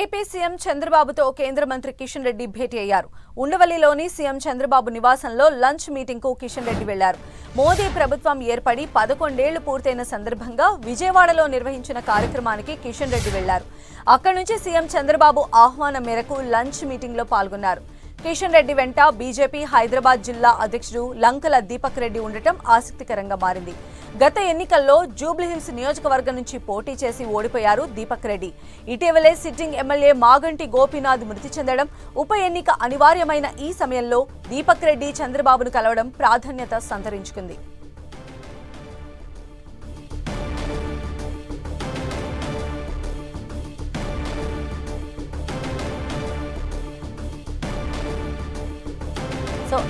AP CM చంద్రబాబుతో కేంద్ర మంత్రి కిషన్ రెడ్డి భేటీ అయ్యారు. ఉండవల్లిలోని సీఎం చంద్రబాబు నివాసంలో లంచ్ మీటింగ్ కు కిషన్ రెడ్డి వెళ్లారు. మోదీ ప్రభుత్వం ఏర్పడి 11 ఏళ్లు పూర్తయిన సందర్భంగా విజయవాడలో నిర్వహించిన కార్యక్రమానికి కిషన్ రెడ్డి వెళ్లారు. అక్కడి నుంచి సీఎం చంద్రబాబు ఆహ్వానం మేరకు లంచ్ మీటింగ్ లో పాల్గొన్నారు. కిషన్ రెడ్డి వెంట బీజేపీ హైదరాబాద్ జిల్లా అధ్యక్షుడు లంకల దీపక్ రెడ్డి ఉండటం ఆసక్తికరంగా మారింది. గత ఎన్నికల్లో జూబ్లీహిల్స్ నియోజకవర్గం నుంచి పోటీ చేసి ఓడిపోయారు దీపక్ రెడ్డి. ఇటీవలే సిట్టింగ్ ఎమ్మెల్యే మాగంటి గోపీనాథ్ మృతి చెందడం, ఉప ఎన్నిక అనివార్యమైన ఈ సమయంలో దీపక్ రెడ్డి చంద్రబాబును కలవడం ప్రాధాన్యత సంతరించుకుంది.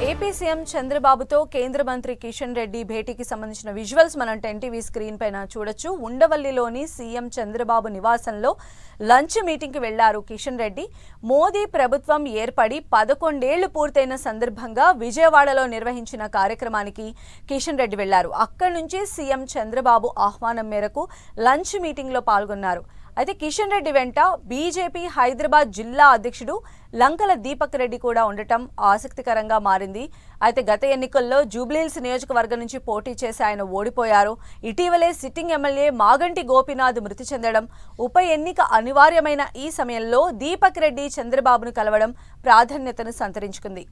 ఏపీ సీఎం చంద్రబాబుతో కేంద్ర మంత్రి కిషన్ రెడ్డి భేటీకి సంబంధించిన విజువల్స్ మనం 10 స్క్రీన్ పైన చూడొచ్చు. ఉండవల్లిలోని సీఎం చంద్రబాబు నివాసంలో లంచ్ మీటింగ్ కి వెళ్లారు కిషన్ రెడ్డి. మోదీ ప్రభుత్వం ఏర్పడి 11 ఏళ్లు పూర్తయిన సందర్భంగా విజయవాడలో నిర్వహించిన కార్యక్రమానికి కిషన్ రెడ్డి వెళ్లారు. అక్కడి నుంచి సీఎం చంద్రబాబు ఆహ్వానం మేరకు లంచ్ మీటింగ్ లో పాల్గొన్నారు. అయితే కిషన్ రెడ్డి వెంట బీజేపీ హైదరాబాద్ జిల్లా అధ్యక్షుడు లంకల దీపక్ రెడ్డి కూడా ఉండటం ఆసక్తికరంగా మారింది. అయితే గత ఎన్నికల్లో జూబ్లీహిల్స్ నియోజకవర్గం నుంచి పోటీ చేసి ఆయన ఓడిపోయారు. ఇటీవలే సిట్టింగ్ ఎమ్మెల్యే మాగంటి గోపీనాథ్ మృతి చెందడం, ఉప ఎన్నిక అనివార్యమైన ఈ సమయంలో దీపక్ రెడ్డి చంద్రబాబును కలవడం ప్రాధాన్యతను సంతరించుకుంది.